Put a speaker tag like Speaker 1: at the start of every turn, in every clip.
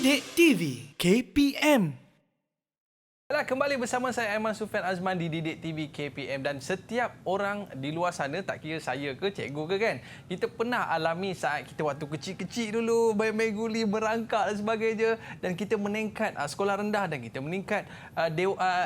Speaker 1: Didik TV KPM.
Speaker 2: Kembali bersama saya Aiman Sufian Azman di Didik TV KPM, dan setiap orang di luar sana, tak kira saya ke cikgu ke kan, kita pernah alami saat kita waktu kecil-kecil dulu main-main guli, merangkak dan sebagainya, dan kita meningkat sekolah rendah, dan kita meningkat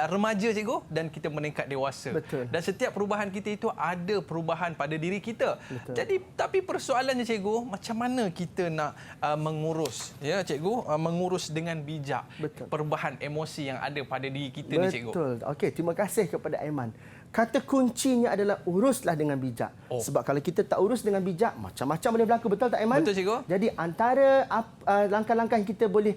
Speaker 2: remaja cikgu, dan kita meningkat dewasa.
Speaker 3: Betul.
Speaker 2: Dan setiap perubahan kita itu ada perubahan pada diri kita.
Speaker 3: Betul.
Speaker 2: Jadi tapi persoalannya cikgu, macam mana kita nak mengurus cikgu, mengurus dengan bijak.
Speaker 3: Betul.
Speaker 2: Perubahan emosi yang ada pada diri kita ni cikgu.
Speaker 3: Betul. Okey, terima kasih kepada Aiman. Kata kuncinya adalah uruslah dengan bijak. Sebab kalau kita tak urus dengan bijak, macam-macam boleh berlaku. Betul tak Aiman?
Speaker 2: Betul cikgu.
Speaker 3: Jadi antara langkah-langkah yang kita boleh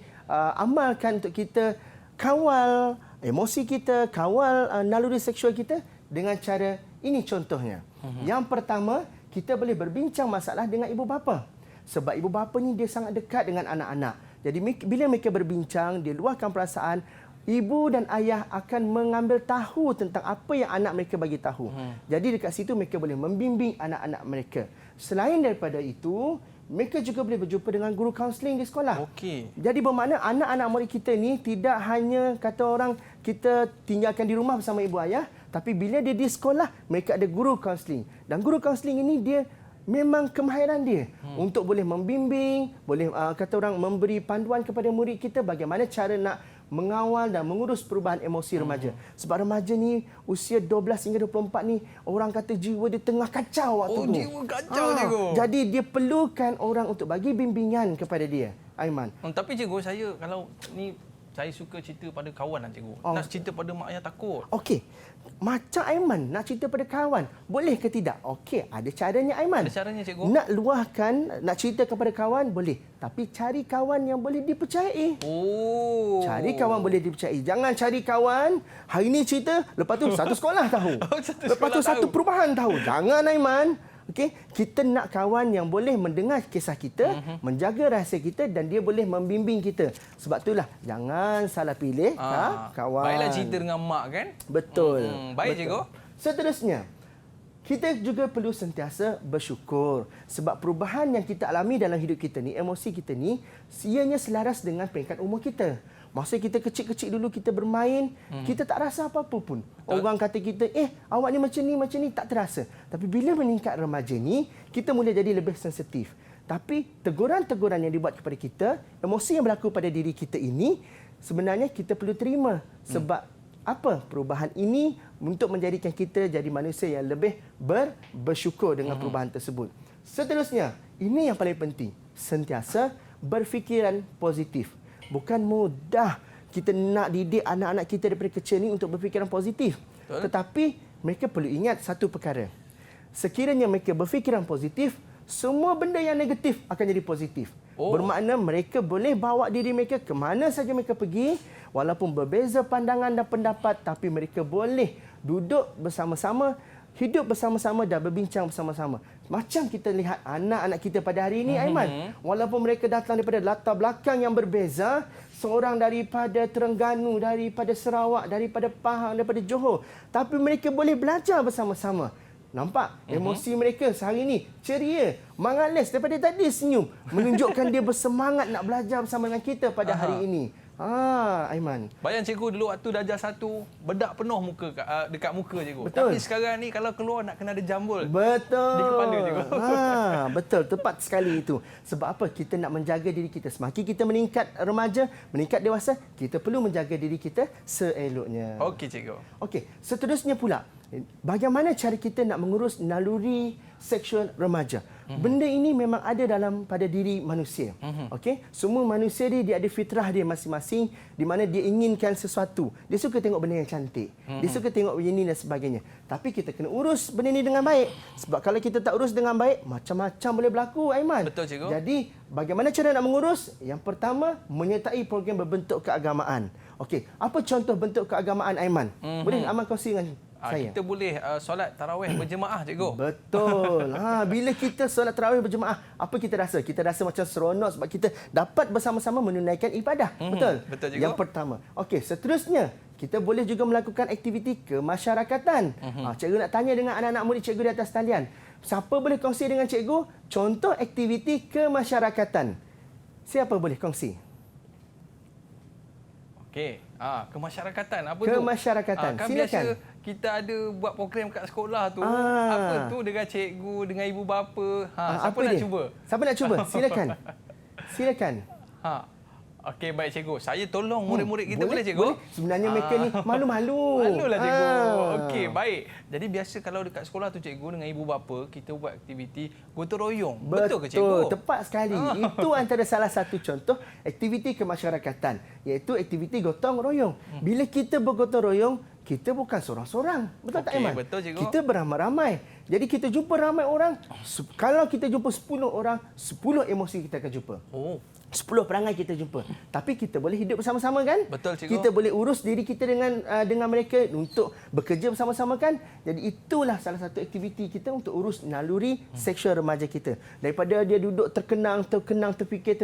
Speaker 3: amalkan untuk kita kawal emosi kita, kawal naluri seksual kita dengan cara ini contohnya. Yang pertama, kita boleh berbincang masalah dengan ibu bapa. Sebab ibu bapa ni dia sangat dekat dengan anak-anak. Jadi bila mereka berbincang, dia luahkan perasaan, ibu dan ayah akan mengambil tahu tentang apa yang anak mereka bagi tahu. Jadi dekat situ mereka boleh membimbing anak-anak mereka. Selain daripada itu, mereka juga boleh berjumpa dengan guru kaunseling di sekolah.
Speaker 2: Okey.
Speaker 3: Jadi bermakna anak-anak murid kita ni tidak hanya kata orang kita tinggalkan di rumah bersama ibu ayah, tapi bila dia di sekolah, mereka ada guru kaunseling. Dan guru kaunseling ini dia memang kemahiran dia untuk boleh membimbing, boleh kata orang memberi panduan kepada murid kita bagaimana cara nak mengawal dan mengurus perubahan emosi remaja. Sebab remaja ni usia 12 hingga 24 ni orang kata jiwa dia tengah kacau waktu tu.
Speaker 2: Oh, jiwa kacau cikgu.
Speaker 3: Jadi dia perlukan orang untuk bagi bimbingan kepada dia. Aiman.
Speaker 2: Tapi cikgu, saya kalau ni saya suka cerita pada kawan lah cikgu. Nak cerita pada mak ayah takut.
Speaker 3: Okey. Macam Aiman nak cerita pada kawan, boleh ke tidak? Okey, ada caranya Aiman.
Speaker 2: Ada caranya cikgu.
Speaker 3: Nak luahkan, nak cerita kepada kawan boleh, tapi cari kawan yang boleh dipercayai.
Speaker 2: Oh.
Speaker 3: Cari kawan boleh dipercayai. Jangan cari kawan hari ni cerita, lepas tu satu sekolah tahu. Lepas tu satu perubahan tahu. Jangan Aiman. Okey, kita nak kawan yang boleh mendengar kisah kita, menjaga rahsia kita, dan dia boleh membimbing kita. Sebab itulah jangan salah pilih kawan.
Speaker 2: Baiklah cerita dengan mak kan?
Speaker 3: Betul.
Speaker 2: Baik
Speaker 3: betul.
Speaker 2: cikgu.
Speaker 3: Seterusnya, kita juga perlu sentiasa bersyukur sebab perubahan yang kita alami dalam hidup kita ni, emosi kita ni, ianya selaras dengan peringkat umur kita. Masa kita kecil-kecil dulu kita bermain, kita tak rasa apa-apa pun. Orang kata kita, awak ni macam ni, tak terasa. Tapi bila meningkat remaja ni, kita mula jadi lebih sensitif. Tapi teguran-teguran yang dibuat kepada kita, emosi yang berlaku pada diri kita ini, sebenarnya kita perlu terima. Sebab apa? Perubahan ini untuk menjadikan kita jadi manusia yang lebih bersyukur dengan perubahan tersebut. Seterusnya, ini yang paling penting. Sentiasa berfikiran positif. Bukan mudah kita nak didik anak-anak kita daripada kecil ni untuk berfikiran positif. Betul. Tetapi mereka perlu ingat satu perkara. Sekiranya mereka berfikiran positif, semua benda yang negatif akan jadi positif. Bermakna mereka boleh bawa diri mereka ke mana saja mereka pergi, walaupun berbeza pandangan dan pendapat, tapi mereka boleh duduk bersama-sama, hidup bersama-sama dan berbincang bersama-sama. Macam kita lihat anak-anak kita pada hari ini, Aiman. Walaupun mereka datang daripada latar belakang yang berbeza, seorang daripada Terengganu, daripada Sarawak, daripada Pahang, daripada Johor, tapi mereka boleh belajar bersama-sama. Nampak? Emosi mereka sehari ini ceria, mangalis, daripada tadi senyum, menunjukkan dia bersemangat nak belajar bersama dengan kita pada hari ini. Aiman.
Speaker 2: Bayang cikgu dulu waktu darjah 1, bedak penuh muka dekat muka cikgu.
Speaker 3: Betul.
Speaker 2: Tapi sekarang ni kalau keluar nak kena ada jambul.
Speaker 3: Betul.
Speaker 2: Di kepala cikgu.
Speaker 3: Betul, tepat sekali itu. Sebab apa? Kita nak menjaga diri kita. Semakin kita meningkat remaja, meningkat dewasa, kita perlu menjaga diri kita seeloknya.
Speaker 2: Okey cikgu.
Speaker 3: Okey, seterusnya pula, bagaimana cara kita nak mengurus naluri seksual remaja? Benda ini memang ada pada diri manusia. Okey, semua manusia dia ada fitrah dia masing-masing di mana dia inginkan sesuatu. Dia suka tengok benda yang cantik. Dia suka tengok ini dan sebagainya. Tapi kita kena urus benda ini dengan baik. Sebab kalau kita tak urus dengan baik, macam-macam boleh berlaku, Aiman.
Speaker 2: Betul cikgu.
Speaker 3: Jadi, bagaimana cara nak mengurus? Yang pertama, menyertai program berbentuk keagamaan. Okey, apa contoh bentuk keagamaan, Aiman? Boleh Aiman kongsi dengan saya?
Speaker 2: Kita boleh solat tarawih berjemaah cikgu.
Speaker 3: Betul. Bila kita solat tarawih berjemaah, apa kita rasa? Kita rasa macam seronok sebab kita dapat bersama-sama menunaikan ibadah. Betul?
Speaker 2: Betul cikgu.
Speaker 3: Yang pertama. Okey, seterusnya kita boleh juga melakukan aktiviti kemasyarakatan. Cikgu nak tanya dengan anak-anak murid cikgu di atas talian. Siapa boleh kongsi dengan cikgu contoh aktiviti kemasyarakatan? Siapa boleh kongsi?
Speaker 2: Okey. Kemasyarakatan apa tu?
Speaker 3: Kemasyarakatan.
Speaker 2: Kan
Speaker 3: Silakan.
Speaker 2: biasa kita ada buat program kat sekolah tu. Apa tu dengan cikgu, dengan ibu bapa. Siapa
Speaker 3: apa
Speaker 2: nak
Speaker 3: dia?
Speaker 2: cuba?
Speaker 3: Siapa nak cuba? Silakan. Silakan.
Speaker 2: Okey, baik cikgu. Saya tolong murid-murid kita boleh cikgu?
Speaker 3: Boleh. Sebenarnya mereka ni malu-malu.
Speaker 2: Malulah cikgu. Okey, baik. Jadi biasa kalau dekat sekolah tu cikgu dengan ibu bapa kita buat aktiviti gotong royong. Betul ke cikgu?
Speaker 3: Tepat sekali. Itu antara salah satu contoh aktiviti kemasyarakatan, iaitu aktiviti gotong royong. Bila kita bergotong royong, kita bukan seorang-seorang. Betul tak, Aiman?
Speaker 2: Betul cikgu.
Speaker 3: Kita beramai-ramai. Jadi kita jumpa ramai orang. Kalau kita jumpa 10 orang, 10 emosi kita akan jumpa. 10 perangai kita jumpa. Tapi kita boleh hidup bersama-sama kan?
Speaker 2: Betul, cikgu.
Speaker 3: Kita boleh urus diri kita dengan mereka untuk bekerja bersama-sama kan? Jadi itulah salah satu aktiviti kita untuk urus naluri seksual remaja kita. Daripada dia duduk terkenang, terfikir,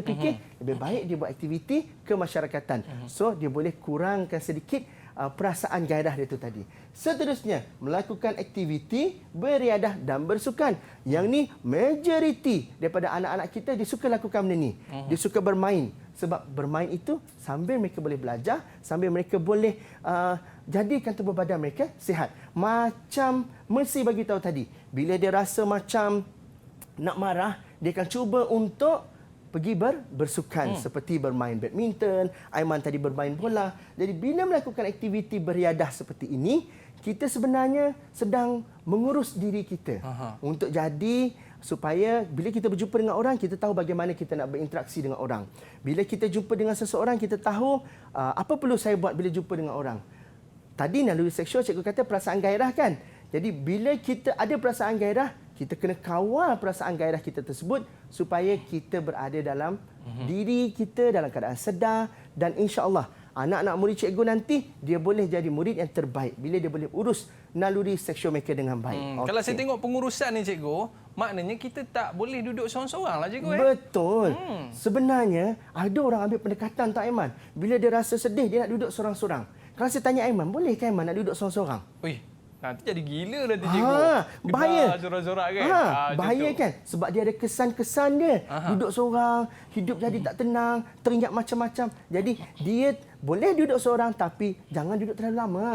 Speaker 3: lebih baik dia buat aktiviti kemasyarakatan. So dia boleh kurangkan sedikit perasaan gairah dia itu tadi. Seterusnya, melakukan aktiviti beriadah dan bersukan. Yang ni majoriti daripada anak-anak kita dia suka lakukan benda ni. Dia suka bermain. Sebab bermain itu sambil mereka boleh belajar, sambil mereka boleh jadikan tubuh badan mereka sihat. Macam Mercy bagi tahu tadi, bila dia rasa macam nak marah, dia akan cuba untuk pergi bersukan seperti bermain badminton, Aiman tadi bermain bola. Jadi bila melakukan aktiviti beriadah seperti ini, kita sebenarnya sedang mengurus diri kita untuk jadi supaya bila kita berjumpa dengan orang, kita tahu bagaimana kita nak berinteraksi dengan orang. Bila kita jumpa dengan seseorang, kita tahu apa perlu saya buat bila jumpa dengan orang. Tadi naluri seksual, cikgu kata perasaan gairah kan? Jadi bila kita ada perasaan gairah, kita kena kawal perasaan gairah kita tersebut supaya kita berada dalam diri kita dalam keadaan sedar, dan insya-Allah anak-anak murid cikgu nanti dia boleh jadi murid yang terbaik bila dia boleh urus naluri seksual mereka dengan baik.
Speaker 2: Kalau saya tengok pengurusan ni cikgu, maknanya kita tak boleh duduk seorang-seorang lah cikgu.
Speaker 3: Betul. Sebenarnya ada orang ambil pendekatan tak, Aiman? Bila dia rasa sedih dia nak duduk seorang-seorang. Kalau saya tanya Aiman, boleh ke Aiman nak duduk seorang-seorang?
Speaker 2: Nanti jadi gila nanti cikgu.
Speaker 3: Bahaya.
Speaker 2: Zorak-zorak kan.
Speaker 3: Bahaya kan? Sebab dia ada kesan-kesan dia. Duduk seorang, hidup jadi tak tenang, teringat macam-macam. Jadi dia boleh duduk seorang tapi jangan duduk terlalu lama.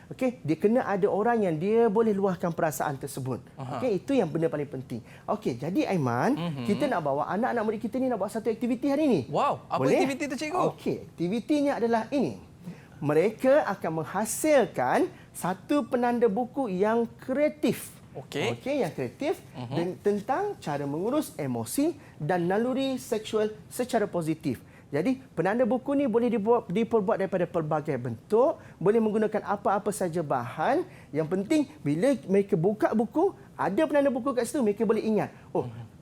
Speaker 3: Okey, dia kena ada orang yang dia boleh luahkan perasaan tersebut. Okey, itu yang benda paling penting. Okey, jadi Aiman, kita nak bawa anak-anak murid kita ni nak buat satu aktiviti hari ini.
Speaker 2: Wow, apa aktiviti tu cikgu?
Speaker 3: Okey, aktivitinya adalah ini. Mereka akan menghasilkan satu penanda buku yang kreatif. Okey, yang kreatif tentang cara mengurus emosi dan naluri seksual secara positif. Jadi, penanda buku ni boleh diperbuat daripada pelbagai bentuk, boleh menggunakan apa-apa saja bahan. Yang penting, bila mereka buka buku, ada penanda buku kat situ, mereka boleh ingat.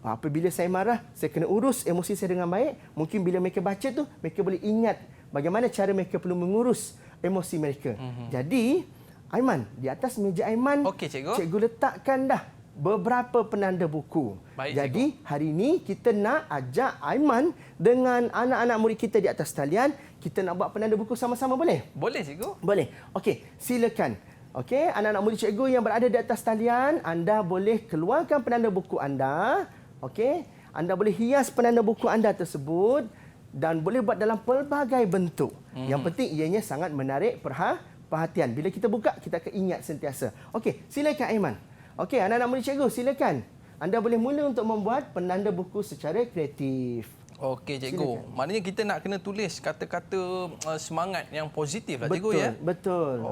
Speaker 3: Apabila saya marah, saya kena urus emosi saya dengan baik. Mungkin bila mereka baca tu, mereka boleh ingat bagaimana cara mereka perlu mengurus emosi mereka. Jadi, Aiman, di atas meja Aiman, cikgu letakkan dah beberapa penanda buku. Jadi, hari ini kita nak ajak Aiman dengan anak-anak murid kita di atas talian, kita nak buat penanda buku sama-sama, boleh?
Speaker 2: Boleh, cikgu.
Speaker 3: Boleh. Okey, silakan. Okey, anak-anak murid cikgu yang berada di atas talian, anda boleh keluarkan penanda buku anda. Okey, anda boleh hias penanda buku anda tersebut dan boleh buat dalam pelbagai bentuk. Yang penting ianya sangat menarik perhatian. Bila kita buka, kita akan ingat sentiasa. Okey, silakan Aiman. Okey, anak-anak murid cikgu, silakan. Anda boleh mula untuk membuat penanda buku secara kreatif.
Speaker 2: Okey, cikgu.
Speaker 3: Silakan.
Speaker 2: Maknanya kita nak kena tulis kata-kata semangat yang positif lah, cikgu ya?
Speaker 3: Betul.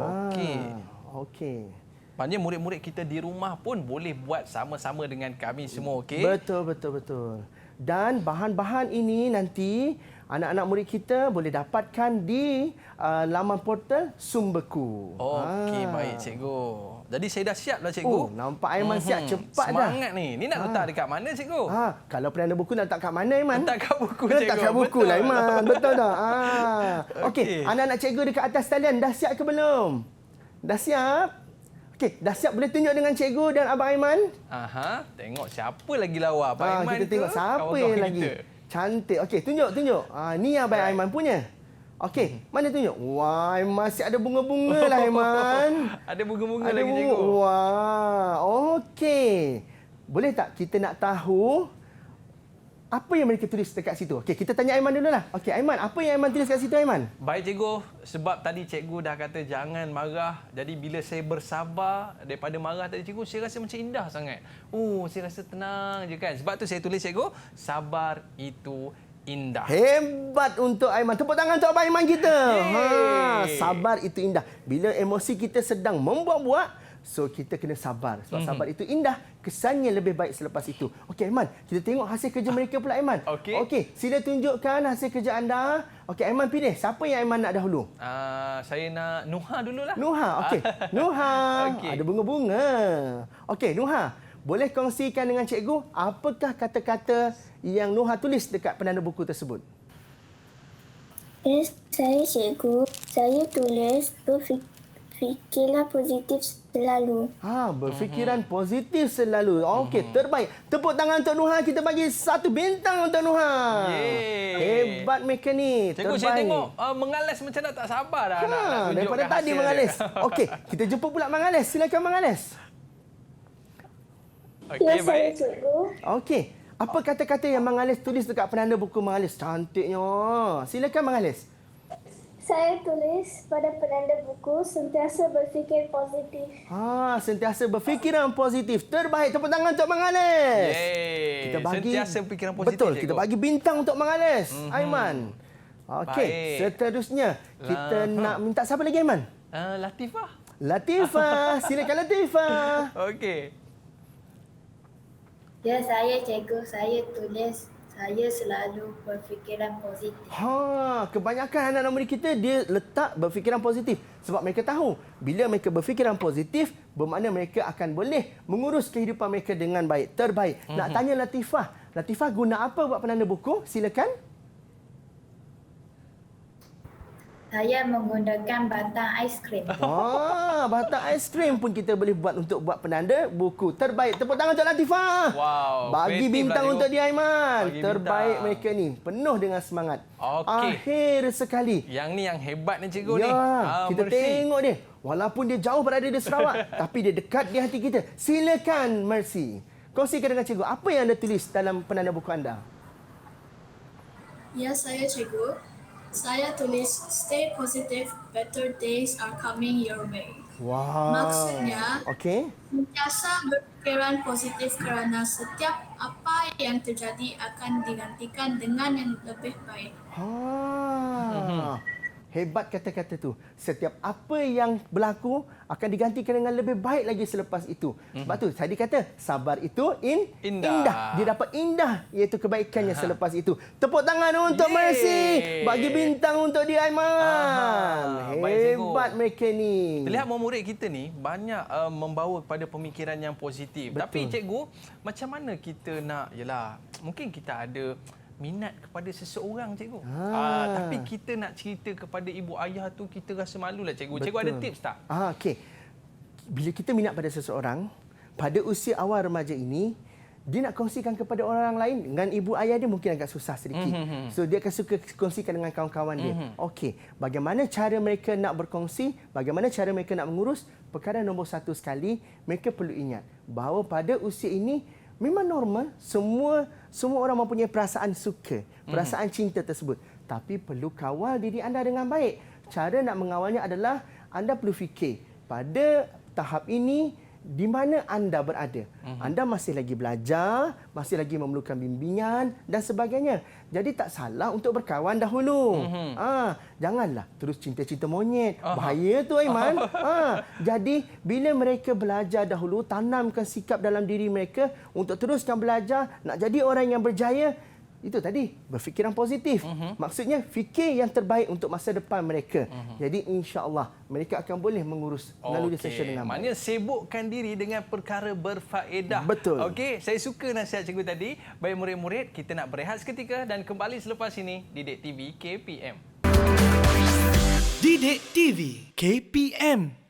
Speaker 3: Okey.
Speaker 2: Maknanya murid-murid kita di rumah pun boleh buat sama-sama dengan kami semua, okey?
Speaker 3: Betul. Dan bahan-bahan ini nanti anak-anak murid kita boleh dapatkan di laman portal Sumberku.
Speaker 2: Okey, baik cikgu. Jadi saya dah siap dah cikgu.
Speaker 3: Nampak Aiman siap cepat dah.
Speaker 2: Semangat ni. Ni nak letak dekat mana cikgu?
Speaker 3: Kalau penanda buku nak letak kat mana Aiman?
Speaker 2: Letak kat buku cikgu.
Speaker 3: Letak kat buku lah Aiman. Betul tak? Okey, anak-anak cikgu dekat atas talian dah siap ke belum? Dah siap? Okey, dah siap boleh tunjuk dengan cikgu dan Abang Aiman?
Speaker 2: Tengok siapa lagi lawa. Abang Aiman
Speaker 3: kita tengok siapa yang lagi. Cantik. Okey, tunjuk. Ni Abang Aiman punya. Okey, mana tunjuk? Wah, masih ada bunga-bunga lah Aiman.
Speaker 2: Ada bunga-bunga lagi cikgu.
Speaker 3: Wah, okey. Boleh tak kita nak tahu apa yang mereka tulis dekat situ? Okey, kita tanya Aiman dululah. Okey, Aiman, apa yang Aiman tulis kat situ, Aiman?
Speaker 2: Baik cikgu, sebab tadi cikgu dah kata jangan marah. Jadi bila saya bersabar daripada marah tadi cikgu, saya rasa macam indah sangat. Saya rasa tenang je kan. Sebab tu saya tulis cikgu, sabar itu indah.
Speaker 3: Hebat untuk Aiman. Tepuk tangan untuk Abang Aiman kita. Sabar itu indah. Bila emosi kita sedang membuat-buat, so kita kena sabar. Sebab sabar itu indah, kesannya lebih baik selepas itu. Okey Aiman, kita tengok hasil kerja mereka pula Aiman. Okey, sila tunjukkan hasil kerja anda. Okey Aiman pilih, siapa yang Aiman nak dahulu?
Speaker 2: Saya nak Nuha dululah.
Speaker 3: Nuha, okey. Nuha, ada bunga-bunga. Okey Nuha, boleh kongsikan dengan cikgu apakah kata-kata yang Nuha tulis dekat penanda buku tersebut?
Speaker 4: Saya cikgu, saya tulis berfikirlah positif selalu.
Speaker 3: Berfikiran positif selalu. Okey, terbaik. Tepuk tangan untuk Nuha. Kita bagi 1 bintang untuk Nuha. Hebat mereka ni.
Speaker 2: Cikgu, saya tengok mengalas macam nak tak sabar dah. Nak tunjukkan
Speaker 3: daripada tadi mengalis. Okey, kita jumpa pula mengalis. Silakan mengalis.
Speaker 2: Okey, baik.
Speaker 4: Cikgu.
Speaker 3: Okey, apa kata-kata yang mengalis tulis dekat penanda buku mengalis? Cantiknya. Silakan mengalis.
Speaker 4: Saya tulis pada penanda buku sentiasa berfikir positif.
Speaker 3: Sentiasa berfikiran positif. Terbaik. Tepuk tangan untuk mengalis. Kita bagi
Speaker 2: sentiasa fikiran positif.
Speaker 3: Betul,
Speaker 2: cikgu.
Speaker 3: kita bagi bintang untuk mengalis. Aiman. Okey, seterusnya kita nak minta siapa lagi Aiman?
Speaker 2: Latifah.
Speaker 3: Latifah. Silakan Latifah.
Speaker 2: Okey.
Speaker 5: Ya, saya cikgu, saya tulis saya selalu berfikiran positif.
Speaker 3: Kebanyakan anak-anak murid kita dia letak berfikiran positif sebab mereka tahu bila mereka berfikiran positif bermakna mereka akan boleh mengurus kehidupan mereka dengan baik. Terbaik. Nak tanya Latifah. Latifah guna apa buat penanda buku? Silakan.
Speaker 5: Saya menggunakan batang aiskrim.
Speaker 3: Batang aiskrim pun kita boleh buat untuk buat penanda buku. Terbaik. Tepuk tangan untuk Latifah.
Speaker 2: Wow.
Speaker 3: Bagi bintang untuk dia Aiman.
Speaker 2: Bagi
Speaker 3: Terbaik
Speaker 2: bintang.
Speaker 3: mereka ni. Penuh dengan semangat.
Speaker 2: Okey.
Speaker 3: Akhir sekali.
Speaker 2: Yang ni yang hebat ni cikgu ni.
Speaker 3: Kita
Speaker 2: Mercy.
Speaker 3: tengok dia. Walaupun dia jauh berada di Sarawak, tapi dia dekat di hati kita. Silakan Mercy. Kongsikan dengan cikgu. Apa yang anda tulis dalam penanda buku anda?
Speaker 6: Ya, saya cikgu. Saya tulis stay positive, better days are coming your way.
Speaker 3: Wow.
Speaker 6: Maksudnya,
Speaker 3: okey.
Speaker 6: sentiasa berfikiran positif kerana setiap apa yang terjadi akan digantikan dengan yang lebih baik.
Speaker 3: Hebat kata-kata tu. Setiap apa yang berlaku akan digantikan dengan lebih baik lagi selepas itu. Sebab tu tadi kata sabar itu indah. Dia dapat indah iaitu kebaikannya selepas itu. Tepuk tangan untuk Mercy. Bagi bintang untuk dia Aiman. Hebat mereka ni.
Speaker 2: Terlihat murid kita ni banyak membawa kepada pemikiran yang positif.
Speaker 3: Betul.
Speaker 2: Tapi cikgu, macam mana kita nak, yalah, mungkin kita ada minat kepada seseorang cikgu. Tapi kita nak cerita kepada ibu ayah tu kita rasa malulah cikgu. Cikgu ada tips tak?
Speaker 3: Okey. Bila kita minat pada seseorang, pada usia awal remaja ini, dia nak kongsikan kepada orang lain dengan ibu ayah dia mungkin agak susah sedikit. So dia akan suka kongsikan dengan kawan-kawan dia. Okey, bagaimana cara mereka nak berkongsi, bagaimana cara mereka nak mengurus? Perkara nombor 1 sekali, mereka perlu ingat bahawa pada usia ini memang normal, semua orang mempunyai perasaan suka, perasaan cinta tersebut. Tapi perlu kawal diri anda dengan baik. Cara nak mengawalnya adalah anda perlu fikir pada tahap ini di mana anda berada. Anda masih lagi belajar, masih lagi memerlukan bimbingan dan sebagainya. Jadi tak salah untuk berkawan dahulu. Janganlah terus cinta-cinta monyet. Bahaya tu Aiman. Jadi bila mereka belajar dahulu, tanamkan sikap dalam diri mereka untuk teruskan belajar, nak jadi orang yang berjaya. Itu tadi, berfikiran positif. Maksudnya, fikir yang terbaik untuk masa depan mereka. Jadi, insya-Allah, mereka akan boleh mengurus melalui session dengan baik.
Speaker 2: Maknanya, sibukkan diri dengan perkara berfaedah.
Speaker 3: Betul.
Speaker 2: Okey, saya suka nasihat cikgu tadi. Baik murid-murid, kita nak berehat seketika dan kembali selepas ini di Didik TV KPM.
Speaker 1: Didik TV KPM